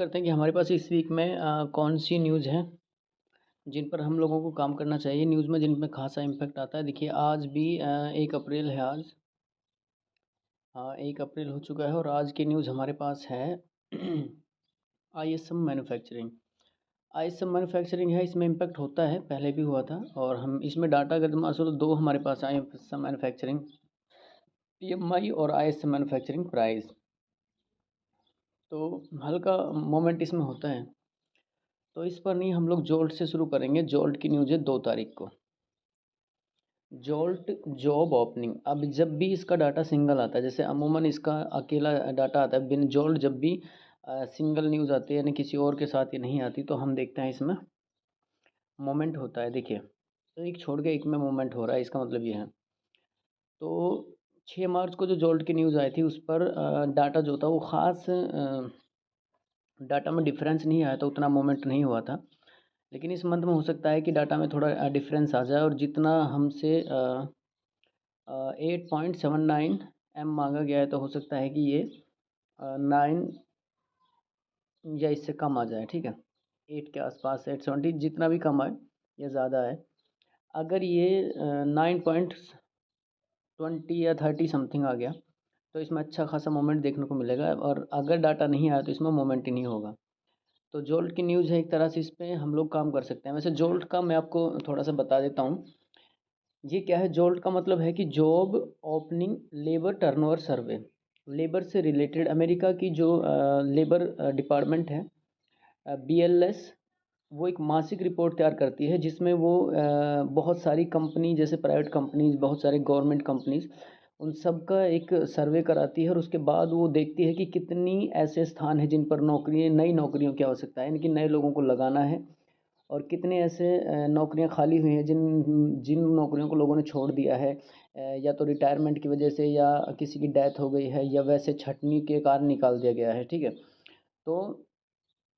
करते हैं कि हमारे पास इस वीक में कौन सी न्यूज़ है जिन पर हम लोगों को काम करना चाहिए, न्यूज़ में जिनमें खासा इम्पैक्ट आता है। देखिए आज भी 1 अप्रैल है आज। 1 अप्रैल हो चुका है और आज की न्यूज़ हमारे पास है आईएसएम मैन्युफैक्चरिंग। आईएसएम मैन्युफैक्चरिंग है, इसमें इम्पैक्ट होता है, पहले भी हुआ था और हम इसमें डाटा अगर असल 2 हमारे पास आईएसएम मैन्युफैक्चरिंग पीएमआई और आईएसएम मैन्युफैक्चरिंग प्राइस। तो हल्का मोमेंट इसमें होता है। तो इस पर नहीं, हम लोग जोल्ट से शुरू करेंगे। जोल्ट की न्यूज़ है 2 तारीख को। Jolt job opening. अब जब भी इसका डाटा सिंगल आता है, जैसे अमूमन इसका अकेला डाटा आता है, बिन जोल्ट जब भी सिंगल न्यूज़ आती है यानी किसी और के साथ ये नहीं आती, तो हम देखते हैं इसमें मोमेंट होता है। देखिए तो एक छोड़ के एक में मोमेंट हो रहा है, इसका मतलब ये है। तो 6 मार्च को जो जोल्ट की न्यूज़ आई थी उस पर डाटा जो था वो ख़ास डाटा में डिफरेंस नहीं आया था, उतना मोमेंट नहीं हुआ था। लेकिन इस मंथ में हो सकता है कि डाटा में थोड़ा डिफरेंस आ जाए और जितना हमसे 8.79 एम मांगा गया है, तो हो सकता है कि ये 9 या इससे कम आ जाए। ठीक है, 8 के आसपास, 870 जितना भी कम आए या ज़्यादा है। अगर ये 9.20 या 30 समथिंग आ गया तो इसमें अच्छा खासा मोमेंट देखने को मिलेगा, और अगर डाटा नहीं आया तो इसमें मोमेंट ही नहीं होगा। तो जोल्ट की न्यूज़ है, एक तरह से इस पे हम लोग काम कर सकते हैं। वैसे जोल्ट का मैं आपको थोड़ा सा बता देता हूँ। ये क्या है, जोल्ट का मतलब है कि जॉब ओपनिंग लेबर टर्नओवर सर्वे। लेबर से रिलेटेड अमेरिका की जो लेबर डिपार्टमेंट है, बीएलएस, वो एक मासिक रिपोर्ट तैयार करती है जिसमें वो बहुत सारी कंपनी, जैसे प्राइवेट कंपनीज, बहुत सारे गवर्नमेंट कंपनीज, उन सब का एक सर्वे कराती है और उसके बाद वो देखती है कि कितनी ऐसे स्थान हैं जिन पर नई नौकरियों की आवश्यकता है, यानी कि नए लोगों को लगाना है, और कितने ऐसे नौकरियां खाली हुई हैं जिन जिन नौकरियों को लोगों ने छोड़ दिया है, या तो रिटायरमेंट की वजह से, या किसी की डेथ हो गई है, या वैसे छटनी के कारण निकाल दिया गया है। ठीक है, तो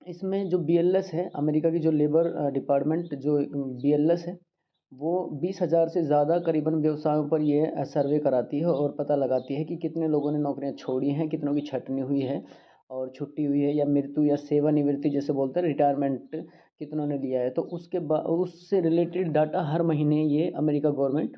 इसमें जो बीएलएस है, अमेरिका की जो लेबर डिपार्टमेंट, जो बीएलएस है, वो 20,000 से ज़्यादा करीबन व्यवसायों पर ये सर्वे कराती है और पता लगाती है कि कितने लोगों ने नौकरियां छोड़ी हैं, कितनों की छटनी हुई है और छुट्टी हुई है, या मृत्यु या सेवानिवृत्ति जैसे बोलते हैं, रिटायरमेंट कितनों ने लिया है। तो उससे रिलेटेड डाटा हर महीने ये अमेरिका गवर्नमेंट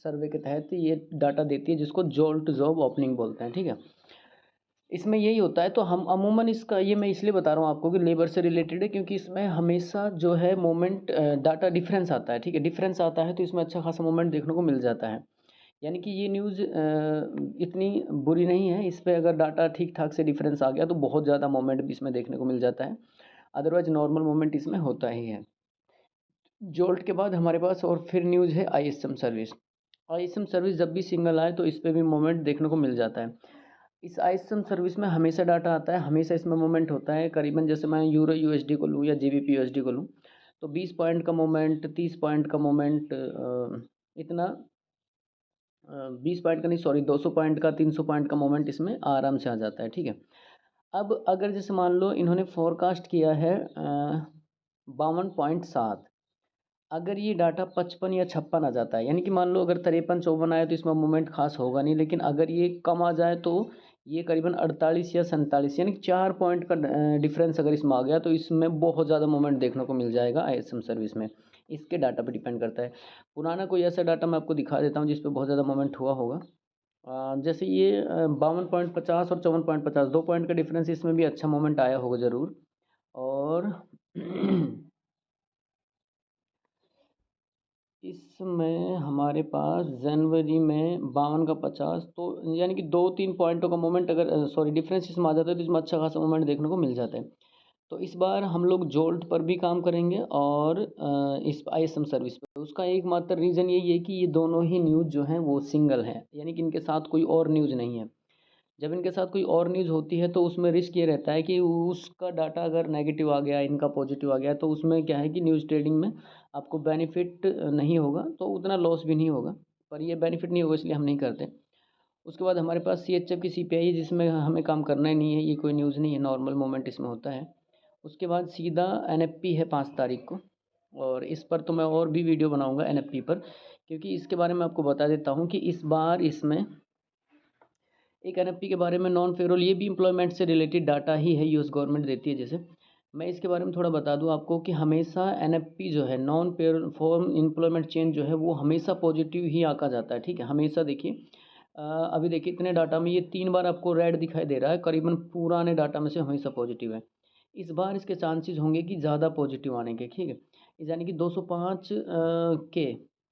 सर्वे के तहत ये डाटा देती है, जिसको जोल्ट जॉब ओपनिंग बोलते हैं। ठीक है, इसमें यही होता है। तो हम अमूमन इसका, ये मैं इसलिए बता रहा हूँ आपको कि लेबर से रिलेटेड है, क्योंकि इसमें हमेशा जो है मोमेंट डाटा डिफरेंस आता है। ठीक है, डिफरेंस आता है तो इसमें अच्छा खासा मोमेंट देखने को मिल जाता है। यानी कि ये न्यूज़ इतनी बुरी नहीं है, इस पे अगर डाटा ठीक ठाक से डिफरेंस आ गया तो बहुत ज़्यादा मोमेंट भी इसमें देखने को मिल जाता है। अदरवाइज नॉर्मल मोमेंट इसमें होता ही है। जोल्ट के बाद हमारे पास और फिर न्यूज़ है आईएसएम सर्विस। आईएसएम सर्विस जब भी सिंगल आए तो इस पे भी मोमेंट देखने को मिल जाता है। इस आईएसएम सर्विस में हमेशा डाटा आता है, हमेशा इसमें मोमेंट होता है। करीबन जैसे मैं यूरो यूएसडी को लूँ या जीबीपी यूएसडी को लूँ, तो 20 पॉइंट का मोमेंट, 30 पॉइंट का मोमेंट, इतना 20 पॉइंट का नहीं, सॉरी, 200 पॉइंट का, 300 पॉइंट का मोमेंट इसमें आराम से आ जाता है। ठीक है, अब अगर जैसे मान लो इन्होंने फोरकास्ट किया है 52.7, अगर ये डाटा 55 या 56 आ जाता है, यानी कि मान लो अगर 53-54 आया तो इसमें मूवमेंट खास होगा नहीं, लेकिन अगर ये कम आ जाए तो ये करीबन 48 या 47, यानी कि 4 पॉइंट का डिफरेंस अगर इसमें आ गया तो इसमें बहुत ज़्यादा मूवमेंट देखने को मिल जाएगा आईएसएम सर्विस में। इसके डाटा पे डिपेंड करता है। पुराना कोई ऐसा डाटा मैं आपको दिखा देता हूँ जिस पे बहुत ज़्यादा मूवमेंट हुआ होगा। जैसे ये 52.50 और 54.50, 2 पॉइंट का डिफरेंस, इसमें भी अच्छा मूवमेंट आया होगा ज़रूर। और इसमें हमारे पास जनवरी में 52 का 50, तो यानी कि 2-3 पॉइंटों का मोमेंट, अगर सॉरी डिफरेंस इसमें आ जाता है तो इसमें अच्छा खासा मोमेंट देखने को मिल जाता है। तो इस बार हम लोग जोल्ट पर भी काम करेंगे और इस आईएसएम सर्विस पर। उसका एकमात्र रीज़न यही है कि ये दोनों ही न्यूज़ जो हैं वो सिंगल हैं, यानी कि इनके साथ कोई और न्यूज़ नहीं है। जब इनके साथ कोई और न्यूज़ होती है तो उसमें रिस्क ये रहता है कि उसका डाटा अगर नेगेटिव आ गया, इनका पॉजिटिव आ गया, तो उसमें क्या है कि न्यूज़ ट्रेडिंग में आपको बेनिफिट नहीं होगा, तो उतना लॉस भी नहीं होगा। पर ये बेनिफिट नहीं होगा इसलिए हम नहीं करते। उसके बाद हमारे पास सीएचएफ की सीपीआई है, जिसमें हमें काम करना ही नहीं है, ये कोई न्यूज़ नहीं है, नॉर्मल मोमेंट इसमें होता है। उसके बाद सीधा एनएफपी है 5 तारीख को, और इस पर तो मैं और भी वीडियो बनाऊंगा एनएफपी पर, क्योंकि इसके बारे में आपको बता देता हूँ कि इस बार इसमें एक एनएफपी के बारे में, नॉन पेरोल, ये भी एम्प्लॉयमेंट से रिलेटेड डाटा ही है, यूएस गवर्नमेंट देती है। जैसे मैं इसके बारे में थोड़ा बता दूं आपको कि हमेशा एनएफपी जो है, non payroll form employment change जो है, वो हमेशा पॉजिटिव ही आका जाता है, ठीक है। हमेशा देखिए अभी देखिए इतने डाटा में ये 3 बार आपको रेड दिखाई दे रहा है, करीबन पुराने डाटा में से हमेशा पॉजिटिव है। इस बार इसके चांसेस होंगे कि ज़्यादा पॉजिटिव आने के, ठीक है। यानी कि 205 के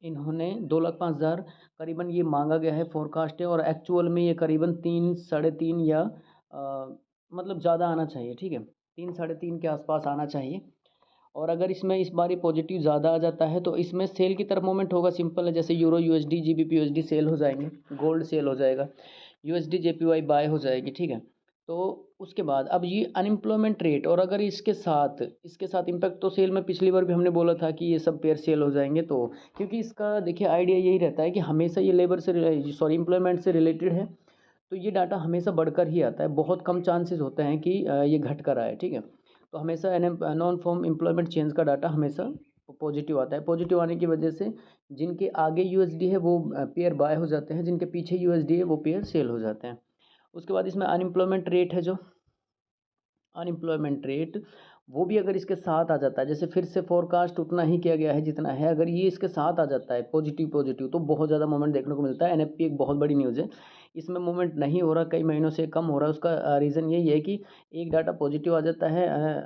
इन्होंने 2,05,000 करीबन ये मांगा गया है, फोरकास्ट है, और एक्चुअल में ये करीबन 3 साढ़े 3 या मतलब ज़्यादा आना चाहिए, ठीक है। 3 साढ़े 3 के आसपास आना चाहिए। और अगर इसमें इस बार ये पॉजिटिव ज़्यादा आ जाता है तो इसमें सेल की तरफ मूवमेंट होगा, सिंपल है। जैसे euro USD GBP USD sell हो जाएंगे, गोल्ड सेल हो जाएगा, यूएसडी जेपीवाई बाय हो जाएगी, ठीक है। तो उसके बाद अब ये अनएम्प्लॉयमेंट रेट, और अगर इसके साथ इम्पैक्ट, तो सेल में पिछली बार भी हमने बोला था कि ये सब पेयर सेल हो जाएंगे। तो क्योंकि इसका देखिए आइडिया यही रहता है कि हमेशा ये लेबर से सॉरी एम्प्लॉयमेंट से रिलेटेड है, तो ये डाटा हमेशा बढ़कर ही आता है, बहुत कम चांसेस होते हैं कि ये घट कर आए, ठीक है। तो हमेशा नॉन फॉर्म एम्प्लॉयमेंट चेंज का डाटा हमेशा पॉजिटिव आता है। पॉजिटिव आने की वजह से जिनके आगे यूएसडी है वो पेयर बाय हो जाते हैं, जिनके पीछे यूएसडी है वो पेयर सेल हो जाते हैं। उसके बाद इसमें अनएम्प्लॉयमेंट रेट है, जो अनएम्प्लॉयमेंट रेट, वो भी अगर इसके साथ आ जाता है, जैसे फिर से फोरकास्ट उतना ही किया गया है जितना है, अगर ये इसके साथ आ जाता है पॉजिटिव पॉजिटिव, तो बहुत ज़्यादा मोमेंट देखने को मिलता है। एनएफपी एक बहुत बड़ी न्यूज़ है, इसमें मूवमेंट नहीं हो रहा, कई महीनों से कम हो रहा है। उसका रीज़न यही है कि एक डाटा पॉजिटिव आ जाता है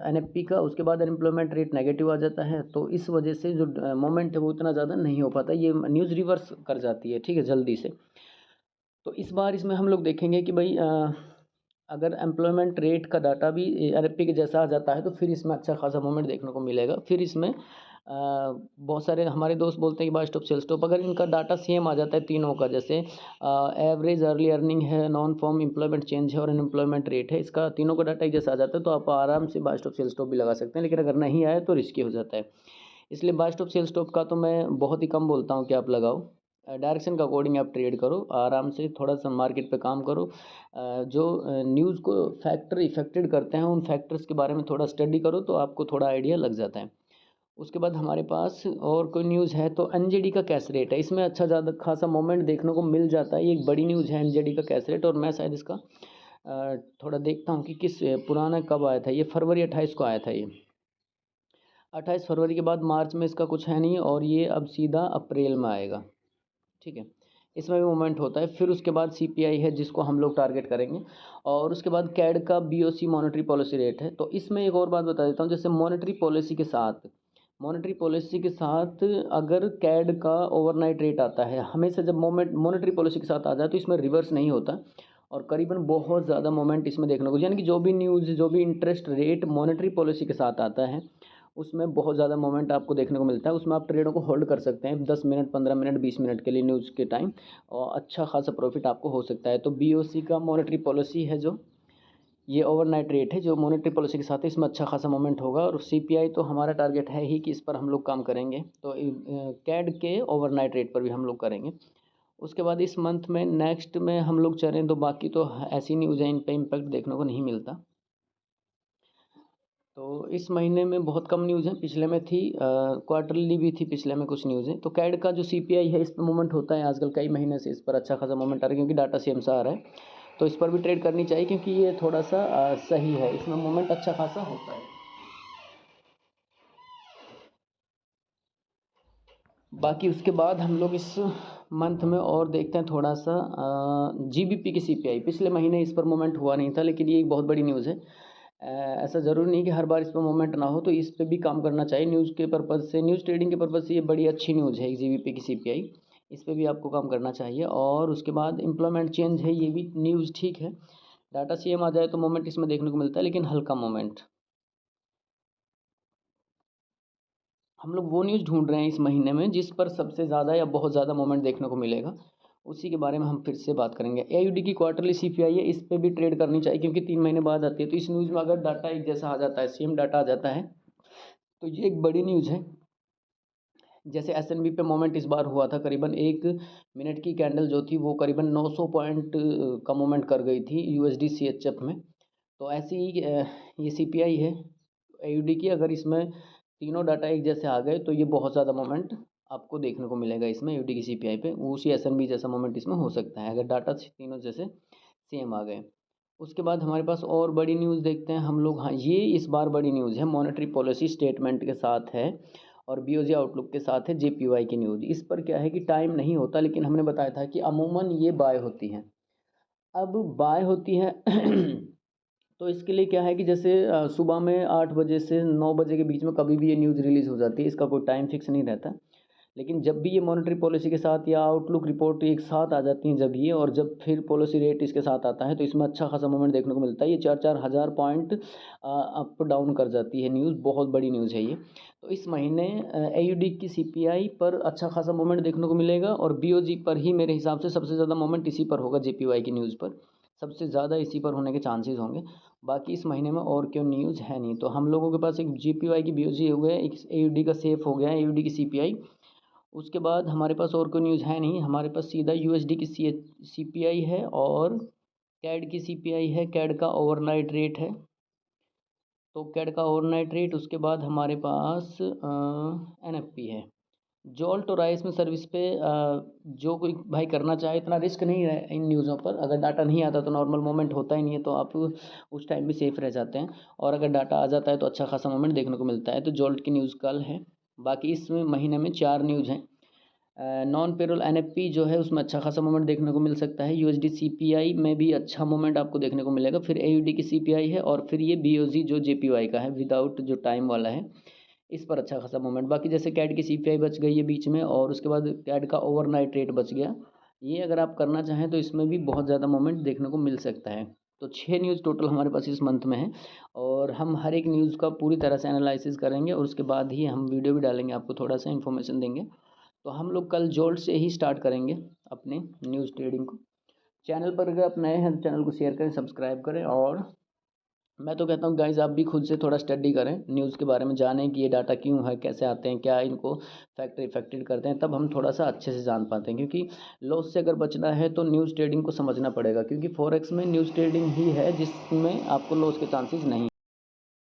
एनएफपी का, उसके बाद अनएम्प्लॉयमेंट रेट नेगेटिव आ जाता है, तो इस वजह से जो मोमेंट है वो उतना ज़्यादा नहीं हो पाता, ये न्यूज़ रिवर्स कर जाती है, ठीक है, जल्दी से। तो इस बार इसमें हम लोग देखेंगे कि भाई अगर एम्प्लॉयमेंट रेट का डाटा भी आरएफपी के जैसा आ जाता है तो फिर इसमें अच्छा खासा मूवमेंट देखने को मिलेगा। फिर इसमें बहुत सारे हमारे दोस्त बोलते हैं कि बाय स्टॉप सेल स्टॉप, अगर इनका डाटा सेम आ जाता है तीनों का, जैसे एवरेज अर्ली अर्निंग है, नॉन फॉर्म एम्प्लॉयमेंट चेंज है और अनएम्प्लॉयमेंट रेट है, इसका तीनों का डाटा एक जैसा आ जाता है, तो आप आराम से बाय स्टॉप सेल स्टॉप भी लगा सकते हैं। लेकिन अगर नहीं आए तो रिस्की हो जाता है, इसलिए बाय स्टॉप सेल स्टॉप का तो मैं बहुत ही कम बोलता हूँ कि आप लगाओ। डायरेक्शन का अकॉर्डिंग आप ट्रेड करो, आराम से थोड़ा सा मार्केट पे काम करो, जो न्यूज़ को फैक्टर इफेक्टेड करते हैं उन फैक्टर्स के बारे में थोड़ा स्टडी करो, तो आपको थोड़ा आइडिया लग जाता है। उसके बाद हमारे पास और कोई न्यूज़ है तो एनजेडी का कैश रेट है, इसमें अच्छा ज़्यादा खासा मोमेंट देखने को मिल जाता है। ये एक बड़ी न्यूज़ है एनजेडी का कैश रेट, और मैं शायद इसका थोड़ा देखता हूँ कि किस पुराना कब आया था, ये फरवरी 28 को आया था। ये 28 फरवरी के बाद मार्च में इसका कुछ है नहीं, और ये अब सीधा अप्रैल में आएगा, ठीक है। इसमें भी मूवमेंट होता है। फिर उसके बाद सीपीआई है जिसको हम लोग टारगेट करेंगे, और उसके बाद कैड का बीओसी मॉनेटरी पॉलिसी रेट है। तो इसमें एक और बात बता देता हूँ, जैसे मॉनेटरी पॉलिसी के साथ अगर कैड का ओवरनाइट रेट आता है, हमेशा जब मोमेंट मॉनेटरी पॉलिसी के साथ आ जाए तो इसमें रिवर्स नहीं होता, और करीबन बहुत ज़्यादा मोमेंट इसमें देखने को, यानी कि जो भी न्यूज़, जो भी इंटरेस्ट रेट मॉनेटरी पॉलिसी के साथ आता है उसमें बहुत ज़्यादा मोमेंट आपको देखने को मिलता है। उसमें आप ट्रेडों को होल्ड कर सकते हैं 10 मिनट, 15 मिनट, 20 मिनट के लिए न्यूज़ के टाइम, और अच्छा खासा प्रॉफिट आपको हो सकता है। तो बीओसी का मॉनेटरी पॉलिसी है, जो ये ओवरनाइट रेट है जो मॉनेटरी पॉलिसी के साथ है, इसमें अच्छा खासा मोमेंट होगा। और सीपीआई तो हमारा टारगेट है ही कि इस पर हम लोग काम करेंगे, तो कैड के ओवरनाइट रेट पर भी हम लोग करेंगे। उसके बाद इस मंथ में, नेक्स्ट में हम लोग चलें तो बाकी तो ऐसी न्यूज़ है, इन पर इम्पैक्ट देखने को नहीं मिलता। तो इस महीने में बहुत कम न्यूज़ है, पिछले में थी, क्वार्टरली भी थी पिछले में कुछ न्यूज़ है। तो कैड का जो सीपीआई है इस पर मूवमेंट होता है आजकल, कई महीने से इस पर अच्छा खासा मूवमेंट आ रहा है, क्योंकि डाटा सेम सा आ रहा है, तो इस पर भी ट्रेड करनी चाहिए, क्योंकि ये थोड़ा सा सही है, इसमें मूवमेंट अच्छा खासा होता है। बाकी उसके बाद हम लोग इस मंथ में और देखते हैं थोड़ा सा जीबीपी की सीपीआई, पिछले महीने इस पर मूवमेंट हुआ नहीं था, लेकिन ये एक बहुत बड़ी न्यूज़ है। ऐसा ज़रूरी नहीं कि हर बार इस पर मूवमेंट ना हो, तो इस पे भी काम करना चाहिए। न्यूज़ के पर्पज़ से, न्यूज़ ट्रेडिंग के पर्पज़ से ये बड़ी अच्छी न्यूज़ है जीबीपी की सीपीआई, इस पे भी आपको काम करना चाहिए। और उसके बाद एम्प्लॉयमेंट चेंज है, ये भी न्यूज़ ठीक है, डाटा सेम आ जाए तो मोमेंट इसमें देखने को मिलता है, लेकिन हल्का मोमेंट। हम लोग वो न्यूज़ ढूंढ रहे हैं इस महीने में जिस पर सबसे ज़्यादा या बहुत ज़्यादा मोमेंट देखने को मिलेगा, उसी के बारे में हम फिर से बात करेंगे। एयूडी की क्वार्टरली सीपीआई है, इस पे भी ट्रेड करनी चाहिए, क्योंकि 3 महीने बाद आती है। तो इस न्यूज़ में अगर डाटा एक जैसा आ जाता है, सेम डाटा आ जाता है, तो ये एक बड़ी न्यूज़ है। जैसे एसएनबी पे मोमेंट इस बार हुआ था, करीबन 1 मिनट की कैंडल जो थी वो करीबन 900 पॉइंट का मोमेंट कर गई थी यूएसडी सीएचएफ में। तो ऐसी ही ये सीपीआई है एयूडी की, अगर इसमें तीनों डाटा एक जैसे आ गए तो ये बहुत ज़्यादा मोमेंट आपको देखने को मिलेगा इसमें एयूडी की सीपीआई पे, उसी एसएनबी जैसा मोमेंट इसमें हो सकता है अगर डाटा तीनों जैसे सेम आ गए। उसके बाद हमारे पास और बड़ी न्यूज़ देखते हैं हम लोग। हाँ, ये इस बार बड़ी न्यूज़ है, मॉनेटरी पॉलिसी स्टेटमेंट के साथ है और बीओजी आउटलुक के साथ है जेपीवाई की न्यूज़। इस पर क्या है कि टाइम नहीं होता, लेकिन हमने बताया था कि अमूमन ये बाय होती हैं। अब बाय होती है तो इसके लिए क्या है कि जैसे सुबह में 8 बजे से 9 बजे के बीच में कभी भी ये न्यूज़ रिलीज़ हो जाती है, इसका कोई टाइम फिक्स नहीं रहता। लेकिन जब भी ये मॉनेटरी पॉलिसी के साथ या आउटलुक रिपोर्ट एक साथ आ जाती हैं, जब ये और जब फिर पॉलिसी रेट इसके साथ आता है, तो इसमें अच्छा खासा मूवमेंट देखने को मिलता है। ये 4-4 हज़ार पॉइंट अप डाउन कर जाती है न्यूज़, बहुत बड़ी न्यूज़ है ये। तो इस महीने एयूडी की सीपीआई पर अच्छा खासा मूवमेंट देखने को मिलेगा और बीओजी पर ही मेरे हिसाब से सबसे ज़्यादा मूवमेंट इसी पर होगा, जेपीवाई की न्यूज़ पर सबसे ज़्यादा इसी पर होने के चांसेस होंगे। बाकी इस महीने में और क्यों न्यूज़ है नहीं। तो हम लोगों के पास एक जेपीवाई की बीओजी हो गया, एक एयूडी का सेफ हो गया, एयूडी की सीपीआई। उसके बाद हमारे पास और कोई न्यूज़ है नहीं, हमारे पास सीधा यूएसडी की सीपीआई है और कैड की सीपीआई है, कैड का ओवरनाइट रेट है। तो कैड का ओवरनाइट रेट, उसके बाद हमारे पास एनएफपी है। जोल्ट और आईएस में सर्विस पे जो कोई भाई करना चाहे, इतना रिस्क नहीं है इन न्यूज़ों पर। अगर डाटा नहीं आता तो नॉर्मल मोमेंट होता ही नहीं है, तो आप उस टाइम भी सेफ रह जाते हैं। और अगर डाटा आ जाता है तो अच्छा खासा मोमेंट देखने को मिलता है। तो जोल्ट की न्यूज़ कल है। बाकी इस महीने में 4 न्यूज़ हैं। नॉन पेरोल एनएफपी जो है उसमें अच्छा खासा मोमेंट देखने को मिल सकता है। यूएसडी सीपीआई में भी अच्छा मोमेंट आपको देखने को मिलेगा। फिर एयूडी की सीपीआई है और फिर ये बीओजी जो जेपीवाई का है विदाउट जो टाइम वाला है, इस पर अच्छा खासा मोमेंट। बाकी जैसे कैड की सीपीआई बच गई है बीच में और उसके बाद कैड का ओवरनाइट रेट बच गया। ये अगर आप करना चाहें तो इसमें भी बहुत ज़्यादा मोमेंट देखने को मिल सकता है। तो 6 न्यूज़ टोटल हमारे पास इस मंथ में है और हम हर एक न्यूज़ का पूरी तरह से एनालिसिस करेंगे और उसके बाद ही हम वीडियो भी डालेंगे, आपको थोड़ा सा इन्फॉर्मेशन देंगे। तो हम लोग कल जोल्ट से ही स्टार्ट करेंगे अपने न्यूज़ ट्रेडिंग को। चैनल पर अगर आप नए हैं तो चैनल को शेयर करें, सब्सक्राइब करें। और मैं तो कहता हूँ गाइज़, आप भी खुद से थोड़ा स्टडी करें, न्यूज़ के बारे में जानें कि ये डाटा क्यों है, कैसे आते हैं, क्या इनको फैक्टर इफेक्टेड करते हैं। तब हम थोड़ा सा अच्छे से जान पाते हैं, क्योंकि लॉस से अगर बचना है तो न्यूज़ ट्रेडिंग को समझना पड़ेगा, क्योंकि फॉरेक्स में न्यूज़ ट्रेडिंग ही है जिसमें आपको लॉस के चांसेस नहीं